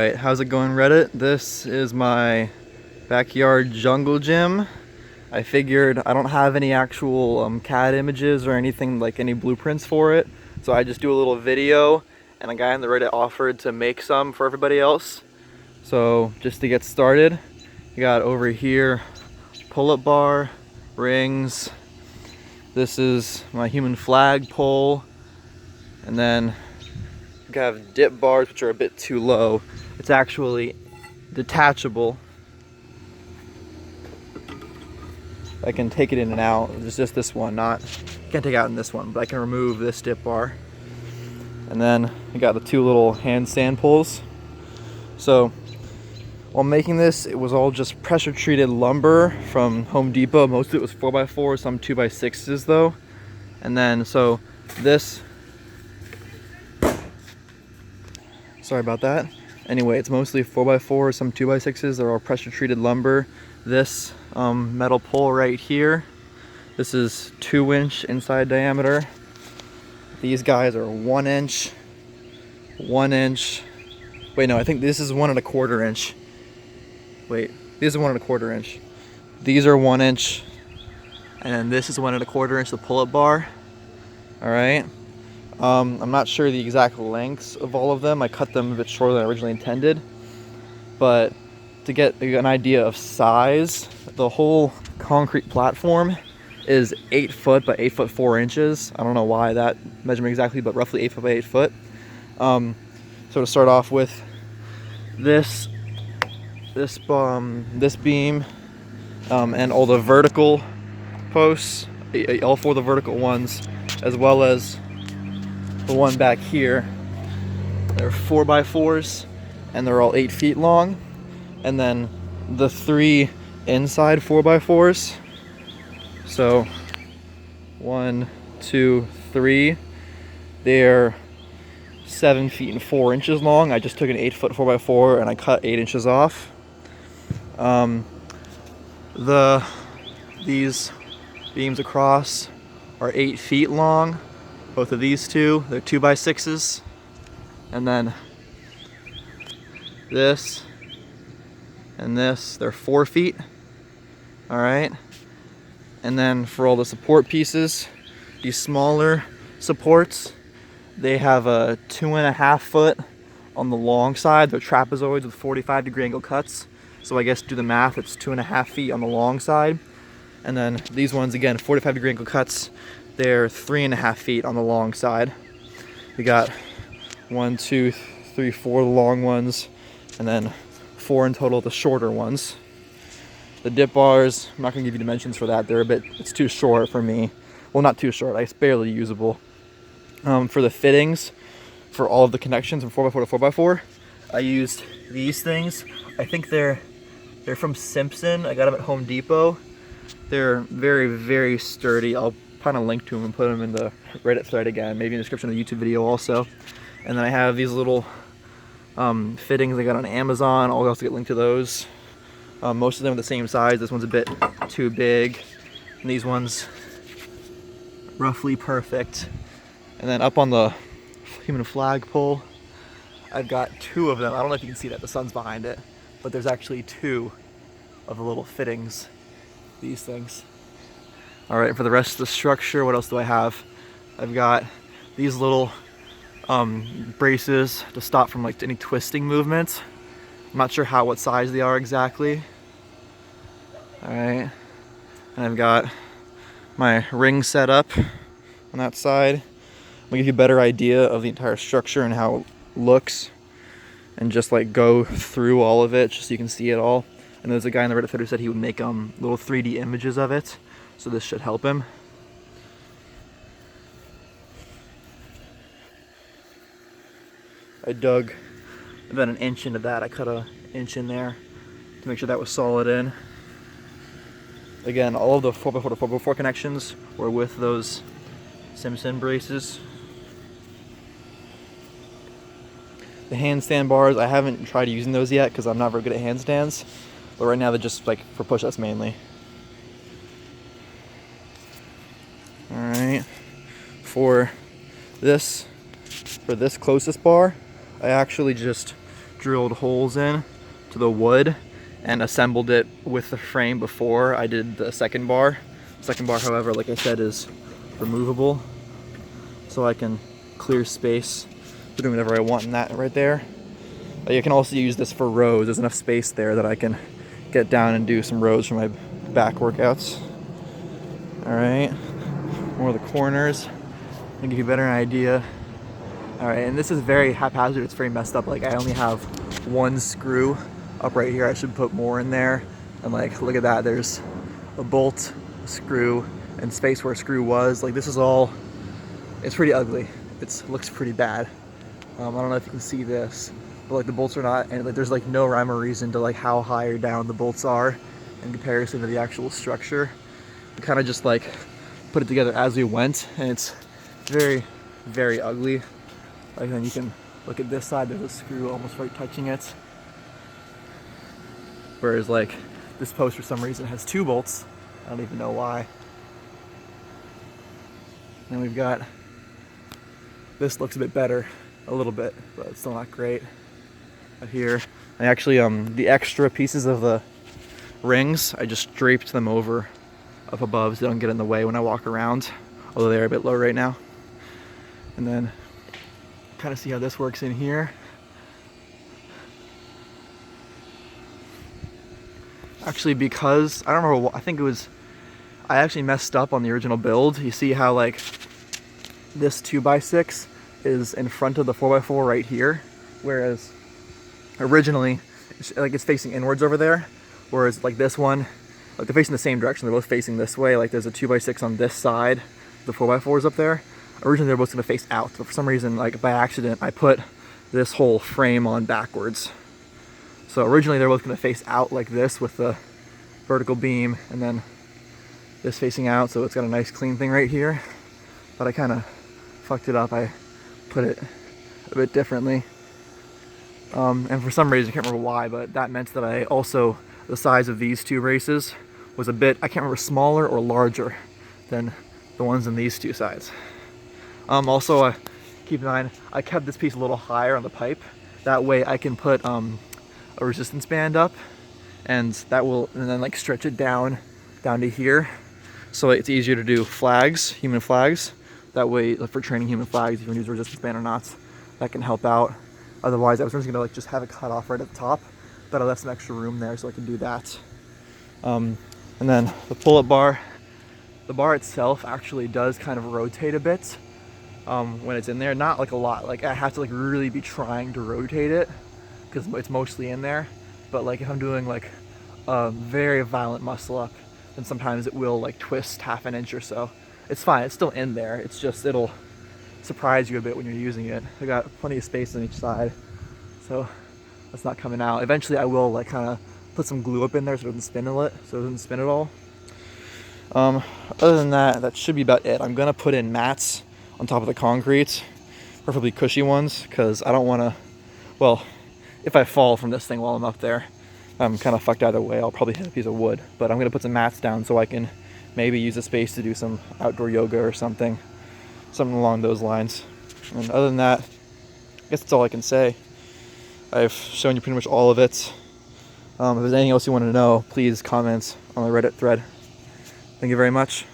Alright, how's it going, Reddit? This is my backyard jungle gym. I figured I don't have any actual CAD images or anything, like any blueprints for it, so I just do a little video, and a guy on the Reddit offered to make some for everybody else. So just to get started, you got over here pull-up bar, rings, this is my human flag pole, and then you have dip bars, which are a bit too low. It's actually detachable. I can take it in and out. It's just this one, not, can't take it out in this one, but I can remove this dip bar. And then I got the two little handstand pulls. So while making this, it was all just pressure treated lumber from Home Depot. Most of it was 4x4, some 2x6s though. And then, so this, sorry about that. Anyway, it's mostly 4x4, some 2x6s. They're all pressure treated lumber. This metal pole right here, this is 2-inch inside diameter. These guys are 1 inch, 1 inch. Wait, no, I think this is 1 1/4 inch. Wait, this is 1 1/4 inch. These are 1 inch, and then this is 1 1/4 inch, the pull-up bar. All right. I'm not sure the exact lengths of all of them. I cut them a bit shorter than I originally intended, but to get an idea of size, the whole concrete platform is 8 foot by 8 foot 4 inches. I don't know why that measurement exactly, but roughly 8 foot by 8 foot. So to start off with, this beam and all the vertical posts, all 4 of the vertical ones, as well as the one back here, they're 4x4s and they're all 8 feet long. And then the 3 inside 4x4s, so 1, 2, 3, they're 7 feet and 4 inches long. I just took an 8 foot 4x4 and I cut 8 inches off. These beams across are 8 feet long. Both of these two, they're 2x6s. And then this and this, they're 4 feet. All right. And then for all the support pieces, these smaller supports, they have a 2.5 foot on the long side. They're trapezoids with 45-degree angle cuts. So I guess do the math, it's 2.5 feet on the long side. And then these ones, again, 45-degree angle cuts. They're 3.5 feet on the long side. We got 1, 2, 3, 4 long ones, and then 4 in total, the shorter ones. The dip bars, I'm not gonna give you dimensions for that. It's too short for me. Well, not too short, it's barely usable. For the fittings, for all of the connections from 4x4 to 4x4, I used these things. I think they're from Simpson. I got them at Home Depot. They're very, very sturdy. I'll kind of link to them and put them in the Reddit thread again, maybe in the description of the YouTube video also. And then I have these little fittings I got on Amazon. I'll also get linked to those. Most of them are the same size. This one's a bit too big, and these ones roughly perfect. And then up on the human flagpole, I've got 2 of them. I don't know if you can see that, the sun's behind it, but there's actually 2 of the little fittings, these things. All right, for the rest of the structure, what else do I have? I've got these little braces to stop from like any twisting movements. I'm not sure what size they are exactly. All right, and I've got my ring set up on that side. I'm gonna give you a better idea of the entire structure and how it looks, and just like go through all of it just so you can see it all. And there's a guy in the Reddit thread who said he would make little 3D images of it, so this should help him. I dug about 1 inch into that. I cut 1 inch in there to make sure that was solid in. Again, all of the 4x4 to 4x4 connections were with those Simpson braces. The handstand bars, I haven't tried using those yet because I'm not very good at handstands. But right now they're just like for push-ups mainly. All right, for this closest bar, I actually just drilled holes in to the wood and assembled it with the frame before I did the second bar. Second bar, however, like I said, is removable, so I can clear space for doing whatever I want in that right there. You can also use this for rows. There's enough space there that I can get down and do some rows for my back workouts. All right, more of the corners to give you a better idea. All right, and this is very haphazard. It's very messed up. Like, I only have one screw up right here. I should put more in there. And like, look at that. There's a bolt, a screw, and space where a screw was. Like, this is all, it's pretty ugly. It looks pretty bad. I don't know if you can see this, but like the bolts are not, and like there's like no rhyme or reason to like how high or down the bolts are in comparison to the actual structure. We kind of just like put it together as we went, and it's very, very ugly. Like, then you can look at this side, there's a screw almost right touching it. Whereas like this post for some reason has two bolts. I don't even know why. Then we've got, this looks a bit better, a little bit, but it's still not great. But here, I actually, the extra pieces of the rings, I just draped them over up above so they don't get in the way when I walk around, although they're a bit low right now. And then kind of see how this works in here. Actually, because I don't remember, I think it was, I actually messed up on the original build. You see how like this 2x6 is in front of the 4x4 right here, whereas originally it's facing inwards over there, whereas like this one, like they're facing the same direction. They're both facing this way. Like there's a 2x6 on this side, the 4x4 is up there. Originally they're both going to face out, but for some reason, like by accident, I put this whole frame on backwards. So originally they're both going to face out like this with the vertical beam, and then this facing out, so it's got a nice clean thing right here. But I kind of fucked it up. I put it a bit differently. And for some reason, I can't remember why, but that meant that I also, the size of these two braces was a bit, I can't remember, smaller or larger than the ones in these two sides. Also, keep in mind, I kept this piece a little higher on the pipe. That way I can put a resistance band up, and that will, and then like stretch it down to here. So it's easier to do flags, human flags. That way, like for training human flags, if you can use a resistance band or not, that can help out. Otherwise, I was just gonna like just have it cut off right at the top, but I left some extra room there so I can do that. And then the pull-up bar, the bar itself actually does kind of rotate a bit when it's in there. Not like a lot, like I have to like really be trying to rotate it because it's mostly in there. But like if I'm doing like a very violent muscle up, then sometimes it will like twist half an inch or so. It's fine, it's still in there. It's just, it'll surprise you a bit when you're using it. I got plenty of space on each side, so that's not coming out. Eventually I will like kind of put some glue up in there so it doesn't spin at all. Other than that, that should be about it. I'm gonna put in mats on top of the concrete, preferably cushy ones, because I don't want to, well, if I fall from this thing while I'm up there, I'm kind of fucked either way. I'll probably hit a piece of wood, but I'm gonna put some mats down so I can maybe use the space to do some outdoor yoga or something along those lines. And other than that, I guess that's all I can say. I've shown you pretty much all of it. If there's anything else you want to know, please comment on the Reddit thread. Thank you very much.